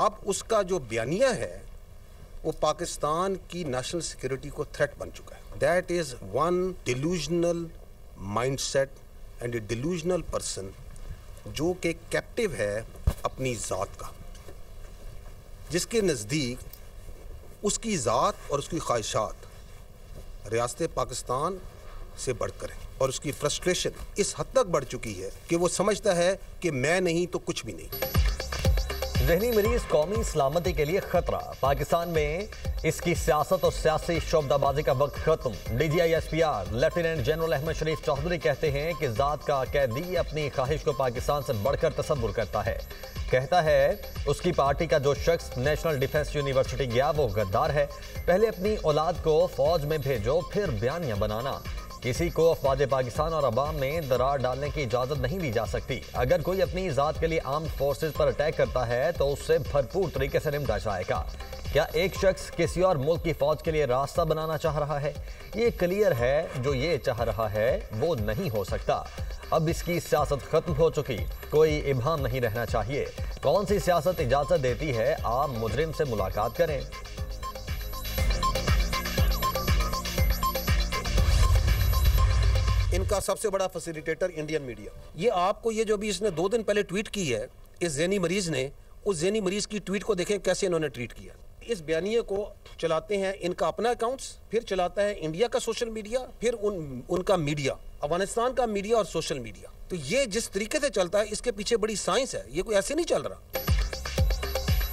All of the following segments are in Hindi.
अब उसका जो बयानिया है वो पाकिस्तान की नेशनल सिक्योरिटी को थ्रेट बन चुका है। That is one delusional mindset and A delusional person जो कि कैप्टिव है अपनी ज़ात का, जिसके नज़दीक उसकी ज़ात और उसकी ख्वाहिशात रियासत पाकिस्तान से बढ़कर है और उसकी फ्रस्ट्रेशन इस हद तक बढ़ चुकी है कि वो समझता है कि मैं नहीं तो कुछ भी नहीं। ज़हनी मरीज कौमी सलामती के लिए खतरा, पाकिस्तान में इसकी सियासत और सियासी शोबदाबाजी का वक्त खत्म। DGI-SPR लेफ्टिनेंट जनरल अहमद शरीफ चौधरी कहते हैं कि ज़ात का कैदी अपनी ख्वाहिश को पाकिस्तान से बढ़कर तसव्वुर करता है। कहता है उसकी पार्टी का जो शख्स नेशनल डिफेंस यूनिवर्सिटी गया वो गद्दार है। पहले अपनी औलाद को फौज में भेजो, फिर बयानियां बनाना। किसी को अफवाज पाकिस्तान और अवाम में दरार डालने की इजाज़त नहीं दी जा सकती। अगर कोई अपनी ज़ात के लिए आर्म्ड फोर्सेस पर अटैक करता है तो उससे भरपूर तरीके से निपटा जाएगा। क्या एक शख्स किसी और मुल्क की फौज के लिए रास्ता बनाना चाह रहा है? ये क्लियर है, जो ये चाह रहा है वो नहीं हो सकता। अब इसकी सियासत खत्म हो चुकी, कोई इब्हाम नहीं रहना चाहिए। कौन सी सियासत इजाज़त देती है आप मुजरिम से मुलाकात करें। इनका सबसे बड़ा फैसिलिटेटर इंडियन मीडिया। ये आपको ये जो भी इसने 2 दिन पहले ट्वीट की है इस ज़हनी मरीज ने, उस ज़हनी मरीज की ट्वीट को देखें कैसे इन्होंने ट्वीट किया। इस बयानिए को चलाते हैं इनका अपना अकाउंट्स, फिर चलाता है इंडिया का सोशल मीडिया, फिर उनका मीडिया, अफगानिस्तान का मीडिया और सोशल मीडिया। तो ये जिस तरीके से चलता है इसके पीछे बड़ी साइंस है, ये कोई ऐसे नहीं चल रहा।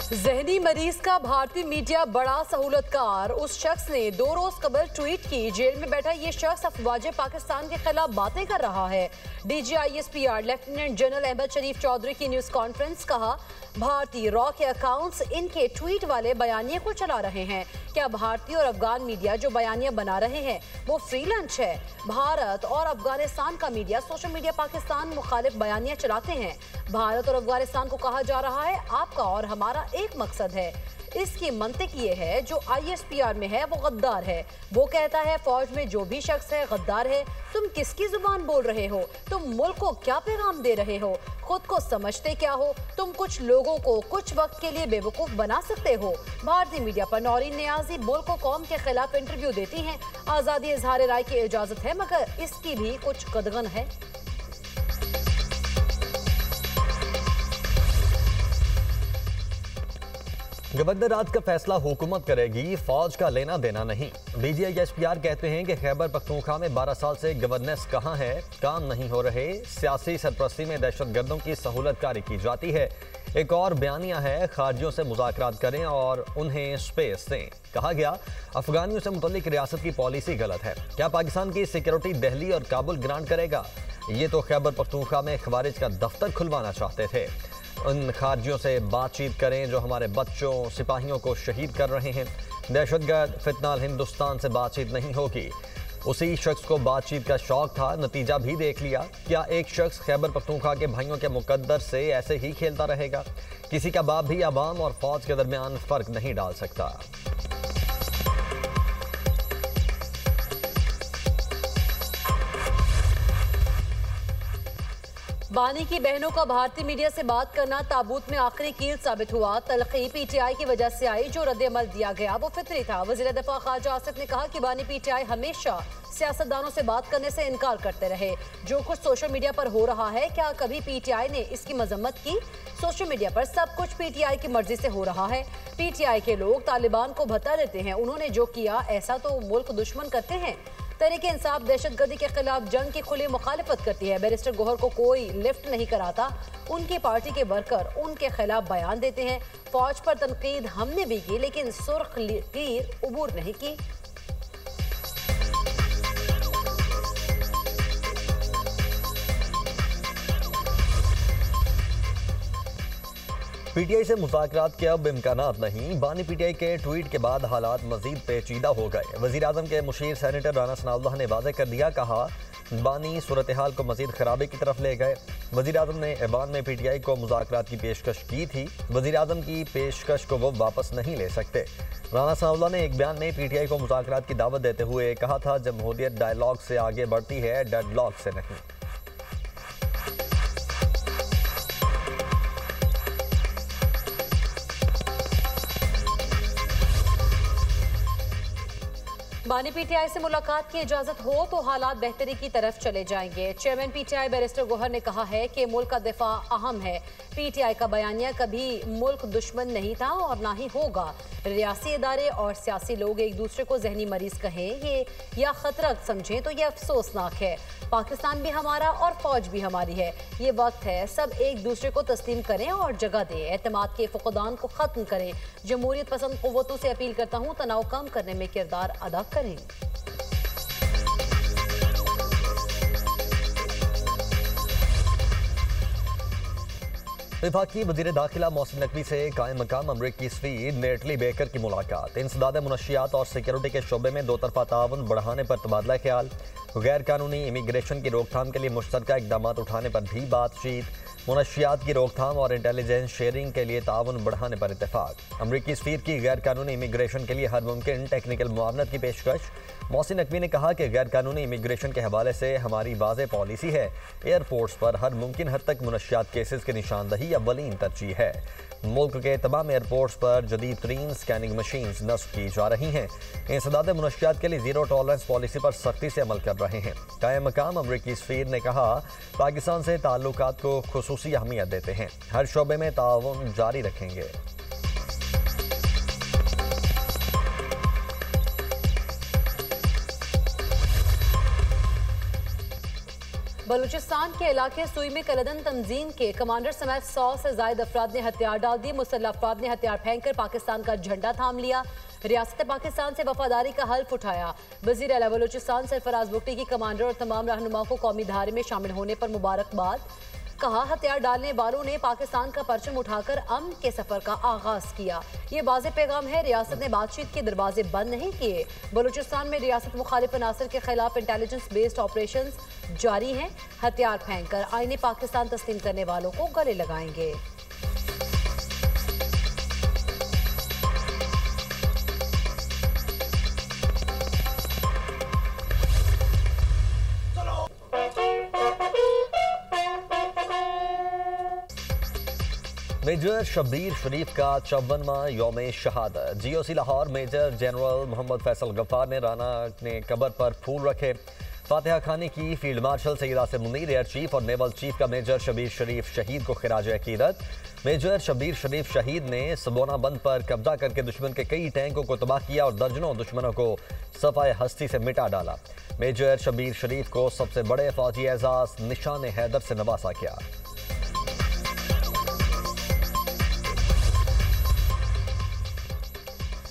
ज़हनी मरीज का भारतीय मीडिया बड़ा सहूलतकार। उस शख्स ने 2 रोज कबल ट्वीट की, जेल में बैठा ये शख्स अफवाज पाकिस्तान के खिलाफ बातें कर रहा है। DGI-SPR लेफ्टिनेंट जनरल अहमद शरीफ चौधरी की न्यूज कॉन्फ्रेंस, कहा भारतीय रॉ के अकाउंट्स इनके ट्वीट वाले बयानिया को चला रहे हैं। क्या भारतीय और अफगान मीडिया जो बयानिया बना रहे हैं वो फ्री लंच है? भारत और अफगानिस्तान का मीडिया, सोशल मीडिया पाकिस्तान मुखालिफ बयानिया चलाते हैं। भारत और अफगानिस्तान को कहा जा रहा है आपका और हमारा एक मकसद है। इसकी मंतिक ये है जो ISPR में है वो गद्दार है। वो कहता है फौज में जो भी शख्स है गद्दार है। तुम किसकी जुबान बोल रहे हो? तुम मुल्क को क्या पैगाम दे रहे हो? खुद को समझते क्या हो? तुम कुछ लोगों को कुछ वक्त के लिए बेवकूफ बना सकते हो। भारतीय मीडिया पर नौरीन नियाजी मुल्क और कौम के खिलाफ इंटरव्यू देती हैं। आज़ादी इजहार राय की इजाजत है मगर इसकी भी कुछ कदगन है। गवर्नर राज का फैसला हुकूमत करेगी, फौज का लेना देना नहीं। DGI-SPR कहते हैं कि खैबर पख्तूनख्वा में 12 साल से गवर्नेंस कहाँ है, काम नहीं हो रहे, सियासी सरपरस्ती में दहशतगर्दों की सहूलतकारी की जाती है। एक और बयानिया है खारजियों से मुज़ाकरात करें और उन्हें स्पेस दें। कहा गया अफगानियों से मुतल्लिक रियासत की पॉलिसी गलत है। क्या पाकिस्तान की सिक्योरिटी दिल्ली और काबुल ग्रांट करेगा? ये तो खैबर पख्तूनख्वा में खवारिज का दफ्तर खुलवाना चाहते थे। उन खारजियों से बातचीत करें जो हमारे बच्चों सिपाहियों को शहीद कर रहे हैं। दहशतगर्द फितनाल हिंदुस्तान से बातचीत नहीं होगी। उसी शख्स को बातचीत का शौक था, नतीजा भी देख लिया। क्या एक शख्स खैबर पख्तूनख्वा के भाइयों के मुकद्दर से ऐसे ही खेलता रहेगा? किसी का बाप भी अवाम और फौज के दरमियान फर्क नहीं डाल सकता। बानी की बहनों का भारतीय मीडिया से बात करना ताबूत में आखिरी कील साबित हुआ। तलखी PTI की वजह से आई, जो रद्द-ए-अमल दिया गया वो फितरी था। वज़ीर दफ़ा ख्वाजा आसिफ ने कहा कि बानी PTI हमेशा सियासतदानों से बात करने से इनकार करते रहे। जो कुछ सोशल मीडिया पर हो रहा है, क्या कभी PTI ने इसकी मजम्मत की? सोशल मीडिया पर सब कुछ PTI की मर्जी से हो रहा है। PTI के लोग तालिबान को भत्ता देते हैं। उन्होंने जो किया ऐसा तो मुल्क दुश्मन करते हैं। तहरीक इंसाफ दहशतगर्दी के खिलाफ जंग की खुली मुखालिफत करती है। बैरिस्टर गौहर को कोई लिफ्ट नहीं कराता। उनकी पार्टी के वर्कर उनके खिलाफ बयान देते हैं। फौज पर तनकीद हमने भी की लेकिन सुर्ख लकीर उबूर नहीं की। PTI से मुज़ाकरात के अब इम्कानात नहीं। बानी PTI के ट्वीट के बाद हालात मजीद पेचीदा हो गए। वज़ीर आज़म के मुशीर सेनेटर राना सनाउल्लाह ने वाज़ेह कर दिया, कहा बानी सूरत हाल को मजीद खराबी की तरफ ले गए। वज़ीर आज़म ने ऐवान में PTI को मुज़ाकरात की पेशकश की थी। वज़ीर आज़म की पेशकश को वो वापस नहीं ले सकते। राना सनाउल्लाह ने एक बयान में PTI को मुज़ाकरात की दावत देते हुए कहा था, जमहूरियत डायलॉग से आगे बढ़ती है, डेडलॉक से नहीं। बानी पीटीआई से मुलाकात की इजाजत हो तो हालात बेहतरी की तरफ चले जाएंगे। चेयरमैन पीटीआई बैरिस्टर गोहर ने कहा है कि मुल्क का दिफा अहम है। पीटीआई का बयानिया कभी मुल्क दुश्मन नहीं था और ना ही होगा। रियासी इदारे और सियासी लोग एक दूसरे को जहनी मरीज कहें ये या खतरा समझें तो ये अफसोसनाक है। पाकिस्तान भी हमारा और फौज भी हमारी है। ये वक्त है सब एक दूसरे को तस्लीम करें और जगह दें। एतमाद के फुकदान को खत्म करें। जमहूरियत पसंद कुव्वतों से अपील करता हूँ तनाव कम करने में किरदार अदा करें। विफाकी वज़ीर दाखिला मोहसिन नकवी से कायम मकाम अमरीकी सफीर नेटली बेकर की मुलाकात। इंसदाद मुनशियात और सिक्योरिटी के शोबे में दो तरफा ताउन बढ़ाने पर तबादला ख्याल। गैर कानूनी इमिग्रेशन की रोकथाम के लिए मुश्तरका इकदाम उठाने पर भी बातचीत। मुनशियात की रोकथाम और इंटेलिजेंस शेयरिंग के लिए ताउन बढ़ाने पर इत्तेफाक। अमरीकी सफीर की गैर कानूनी इमिग्रेशन के लिए हर मुमकिन टेक्निकल मुआवनत की पेशकश। मोहसिन नकवी ने कहा कि गैर कानूनी इमिग्रेशन के हवाले से हमारी वाज़ेह पॉलिसी है। एयरपोर्ट्स पर हर मुमकिन हद तक मुनशियात केसेस की निशानदही अव्वलीन तरजीह है। मुल्क के तमाम एयरपोर्ट्स पर जदीद तरीन स्कैनिंग मशीन्स नस्ब की जा रही हैं। इंसदाद मुनशियात के लिए जीरो टॉलरेंस पॉलिसी पर सख्ती से अमल कर रहे हैं। कायम मकाम अमरीकी सफीर ने कहा पाकिस्तान से ताल्लुकात को खुसूसी अहमियत देते हैं। हर शोबे में ताउन जारी रखेंगे। बलूचिस्तान के इलाके सुई में कलदन तंजीम के कमांडर समेत 100 से ज्यादा अफराद ने हथियार डाल दिए। मुसल्लह अफराद ने हथियार फेंककर पाकिस्तान का झंडा थाम लिया। रियासत पाकिस्तान से वफादारी का हल्फ उठाया। वजीर आला बलूचिस्तान सरफराज बुगटी की कमांडर और तमाम रहनुमाओं को कौमी धारे में शामिल होने पर मुबारकबाद। कहा हथियार डालने वालों ने पाकिस्तान का परचम उठाकर अमन के सफर का आगाज किया। ये वाज़ेह पैगाम है रियासत ने बातचीत के दरवाजे बंद नहीं किए। बलूचिस्तान में रियासत मुखालिफ अनासर के खिलाफ इंटेलिजेंस बेस्ड ऑपरेशन जारी हैं। हथियार फेंक कर आईने पाकिस्तान तस्लीम करने वालों को गले लगाएंगे। मेजर शब्बीर शरीफ का 54वां यौम शहादत। GOC Lahore major general Mohammad Faisal Ghaffar ने राना ने कब्र पर फूल रखे। फातिहा खानी की field marshal Syed Asim Munir, air chief और नेवल चीफ का मेजर शब्बीर शरीफ शहीद को खिराज अकीदत। मेजर शब्बीर शरीफ शहीद ने सबोना बंद पर कब्जा करके दुश्मन के कई टैंकों को तबाह किया और दर्जनों दुश्मनों को सफाए हस्ती से मिटा डाला। मेजर शब्बीर शरीफ को सबसे बड़े फौजी एजाज निशान हैदर से नवाजा गया।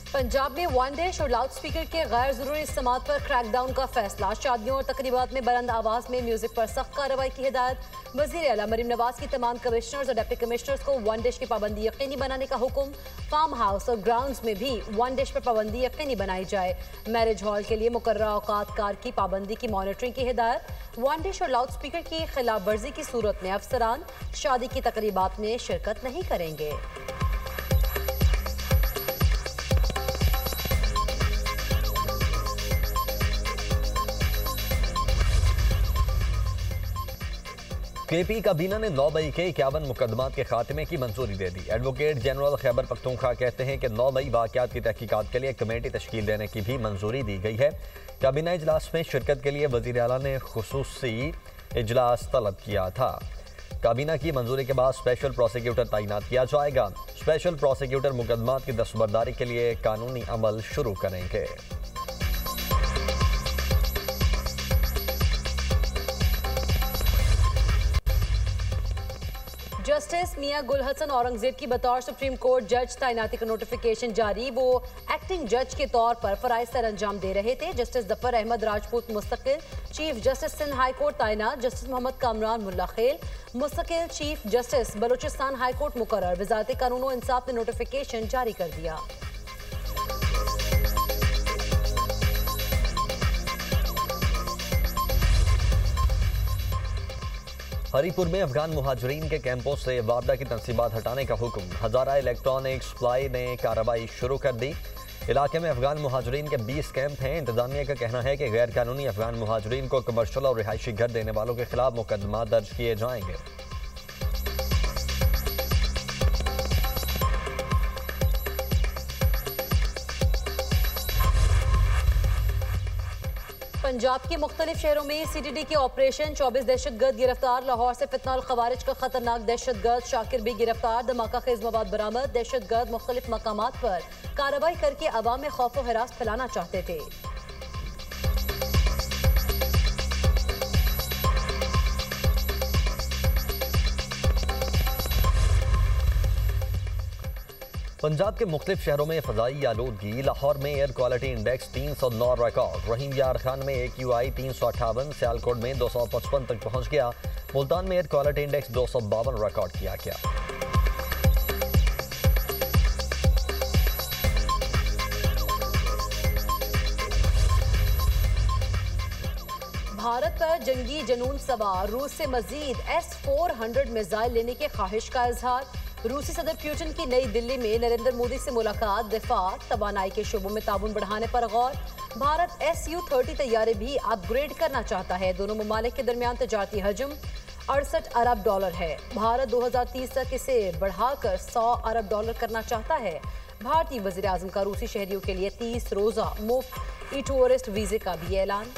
पंजाब में वन डिश और लाउड स्पीकर के गैर जरूरी इस्तेमाल पर क्रैकडाउन का फैसला। शादियों और तकरीबात में बुलंद आवाज में म्यूजिक पर सख्त कार्रवाई की हिदायत। वजीर आला मरीम नवाज की तमाम कमिश्नर्स और डिप्टी कमिश्नर्स को वन डिश की पाबंदी यकीनी बनाने का हुक्म। फार्म हाउस और ग्राउंड्स में भी वन डिश पर पाबंदी यकीनी बनाई जाए। मैरिज हॉल के लिए मुकर्रर औकात कार की पाबंदी की मॉनिटरिंग की हिदायत। वन डिश और लाउड स्पीकर की खिलाफ वर्जी की सूरत में अफसरान शादी की तकरीबात में शिरकत नहीं करेंगे। KP काबीना ने 9 मई के 51 मुकदमात के खात्मे की मंजूरी दे दी। एडवोकेट जनरल खैबर पख्तूनख्वा कहते हैं कि 9 मई वाक़यात की तहकीकात के लिए कमेटी तश्कील देने की भी मंजूरी दी गई है। काबीना इजलास में शिरकत के लिए वज़ीर आला ने खुसूसी इजलास तलब किया था। काबीना की मंजूरी के बाद स्पेशल प्रोसिक्यूटर तैनात किया जाएगा। स्पेशल प्रोसिक्यूटर मुकदमात की दस्तबरदारी के लिए कानूनी अमल शुरू करेंगे। जस्टिस मियां गुल हसन औरंगजेब की बतौर सुप्रीम कोर्ट जज तैनाती का नोटिफिकेशन जारी। वो एक्टिंग जज के तौर पर फराइज सर अंजाम दे रहे थे। जस्टिस जफर अहमद राजपूत मुस्तकिल chief justice Sindh high court तैनात। जस्टिस मोहम्मद कामरान मुल्ला खेल मुस्तकिल chief justice Balochistan high court मुकर्रर। वजारत कानून और इंसाफ ने नोटिफिकेशन जारी कर दिया। हरीपुर में अफगान मुहाजिरीन के कैंपों से वापडा की तनसीबात हटाने का हुक्म। हजारा इलेक्ट्रॉनिक सप्लाई ने कार्रवाई शुरू कर दी। इलाके में अफगान मुहाजिरीन के 20 कैंप हैं। इंतजामिया का कहना है कि गैर कानूनी अफगान मुहाजिरीन को कमर्शियल और रिहायशी घर देने वालों के खिलाफ मुकदमा दर्ज किए जाएंगे। पंजाब के मुख्तलिफ शहरों में CTD के ऑपरेशन, 24 दहशतगर्द गिरफ्तार। लाहौर से फितनाल खवारिज का खतरनाक दहशतगर्द शाकिर भी गिरफ्तार। धमाका खेज मवाद बरामद। दहशतगर्द मुख्तलिफ मकामात पर कार्रवाई करके अवाम में खौफ व हिरास फैलाना चाहते थे। पंजाब के मुख्तलिफ शहरों में फ़ज़ाई आलूदगी। लाहौर में एयर क्वालिटी इंडेक्स 309 रिकॉर्ड। रहीम यार खान में AQI 358, सियालकोट में 255 तक पहुंच गया। मुल्तान में एयर क्वालिटी इंडेक्स 252 रिकॉर्ड किया गया। भारत पर जंगी जनून सवार, रूस से मजीद S-400 मिसाइल लेने की ख्वाहिश का इजहार। रूसी सदर पुतिन की नई दिल्ली में नरेंद्र मोदी से मुलाकात। दिफा तवानाई के शोबों में ताउन बढ़ाने पर गौर। भारत Su-30 तैयारे भी अपग्रेड करना चाहता है। दोनों ममालिक के दरमियान तजारती हजम 68 अरब डॉलर है। भारत 2030 तक इसे बढ़ाकर 100 अरब डॉलर करना चाहता है। भारतीय वज़ीर आज़म का रूसी शहरियों के लिए 30 रोज़ा मुफ्त ई-टूरिस्ट वीजे का भी ऐलान।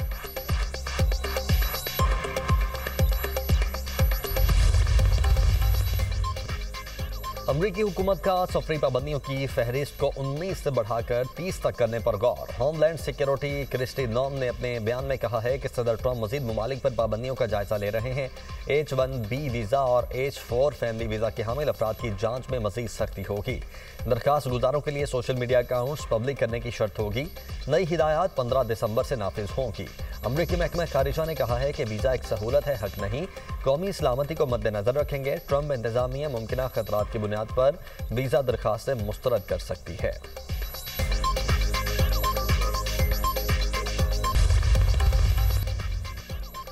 अमरीकी हुकूमत का सफरी पाबंदियों की फहरिस्त को 19 से बढ़ाकर 30 तक करने पर गौर। होमलैंड सिक्योरिटी क्रिस्टी नॉम ने अपने बयान में कहा है कि सदर ट्रंप मजीद ममालिक पर पाबंदियों का जायजा ले रहे हैं। H-1B वीज़ा और H-4 फैमिली वीज़ा के हामिल अफराद की जांच में मजीद सख्ती होगी। दरखास्त गुजारों के लिए सोशल मीडिया अकाउंट्स पब्लिक करने की शर्त होगी। नई हिदायत 15 दिसंबर से नाफिज होंगी। अमरीकी महकमा खारिजा ने कहा है कि वीज़ा एक सहूलत है, हक नहीं। कौमी सलामती को मद्देनजर रखेंगे। ट्रंप इंतजामिया मुमकिन खतरात की बुनियाद पर वीज़ा दरखास्तें मुस्तरद कर सकती है।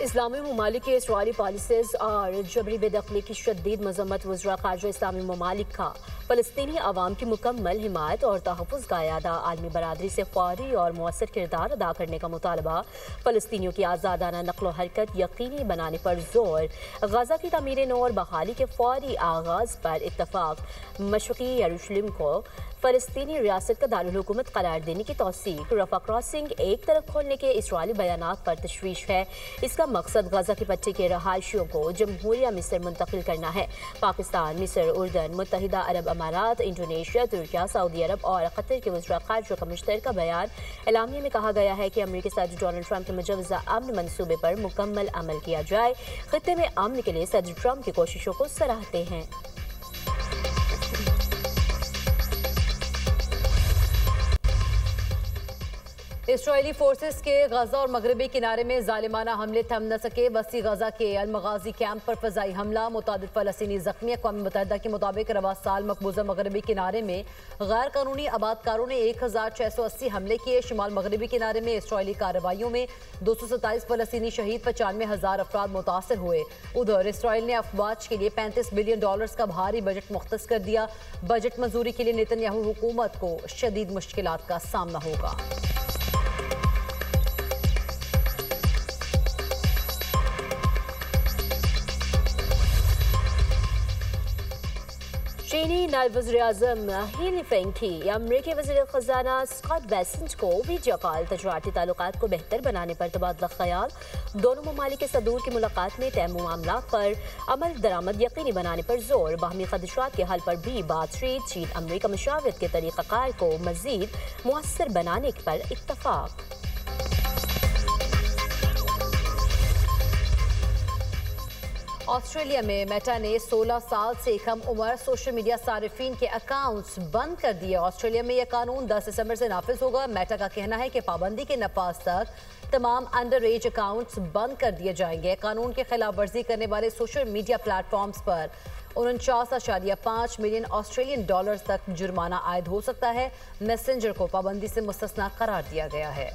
इस्लामी ममालिक के इसराइली पॉलिसीज और जबरी बेदखली की शदीद मजम्मत। वज़ीर ख़ारिजा इस्लामी ममालिक का फ़लस्तीनी अवाम की मुकम्मल हिमायत और तहफ़्फ़ुज़ का इरादा। आलमी बरादरी से फ़ौरी और मौसर किरदार अदा करने का मुतालबा। फ़लस्तीनियों की आज़ादाना नक़्लो हरकत यकीनी बनाने पर जोर। गज़ा की तमीर नौ और बहाली के फ़ौरी आगाज़ पर इत्तफ़ाक़। मशरक़ी यरूशलेम को फ़लस्तीनी रियासत का दारुल हुकूमत करार देने की तौसीक़। रफ़ा क्रॉसिंग एक तरफ खोलने के इसराइली बयानात पर तशवीश है। इसका मकसद गज़ा की पट्टी के रहायशियों को जमहूरिया मिस्र मुंतकिल करना है। पाकिस्तान, मिस्र, उर्दन, मुत्तहिदा अरब अमारात, इंडोनेशिया, तुर्किया, सऊदी अरब और कतर के वज़ीर ख़ारिजा का मुश्तरका बयान। एलामिया में कहा गया है कि अमेरिकी सदर डोनाल्ड ट्रंप के मुजवज़ा अमन मंसूबे पर मुकम्मल अमल किया जाए। खित्ते में अमन के लिए सदर ट्रंप की कोशिशों को सराहते हैं। इसराइली फोर्सेस के गजा और मगरबी किनारे में जालिमाना हमले थम न सके। वसी गजा के अल-मगाजी कैंप पर फजाई हमला, मुतादिद फ़लस्तीनी ज़ख्मी। अक़वाम मुत्तहिदा के मुताबिक रवा साल मकबूजा मगरबी किनारे में गैर कानूनी आबादकारों ने 1680 हमले किए। शिमाल मगरबी किनारे में इसराइली कार्रवाइयों में 227 फ़लस्तीनी शहीद, 95,000 अफराद मुतासर हुए। उधर इसराइल ने अफवाज के लिए $35 बिलियन का भारी बजट मुख्तस कर दिया। बजट मंजूरी के लिए नेतन्याहू हुकूमत को शदीद मुश्किलात का सामना होगा। चीनी नायब वज़ीर-ए-आज़म ही लिफेंग की अमरीकी वज़ीर ख़ज़ाना स्कॉट बेसेंट को वीडियो कॉल। तजारती ताल्लुकात को बेहतर बनाने पर तबादला ख्याल। दोनों ममालिक के सदूर की मुलाकात में तय मामलात पर अमल दरामद यकीनी बनाने पर जोर। बाहमी खदशात के हल पर भी बातचीत। चीन अमरीका मशावरत के तरीक़ाकार को मज़ीद मुअस्सर बनाने पर इत्तफ़ाक़। ऑस्ट्रेलिया में मेटा ने 16 साल से कम उम्र सोशल मीडिया सारिफीन के अकाउंट्स बंद कर दिए। ऑस्ट्रेलिया में यह कानून 10 दिसंबर से नाफिज होगा। मेटा का कहना है कि पाबंदी के नफाज तक तमाम अंडर एज अकाउंट्स बंद कर दिए जाएंगे। कानून की खिलाफ वर्जी करने वाले सोशल मीडिया प्लेटफॉर्म्स पर 49.5 मिलियन ऑस्ट्रेलियन डॉलर्स तक जुर्माना आयद हो सकता है। मैसेंजर को पाबंदी से मुस्तस्ना करार दिया गया है।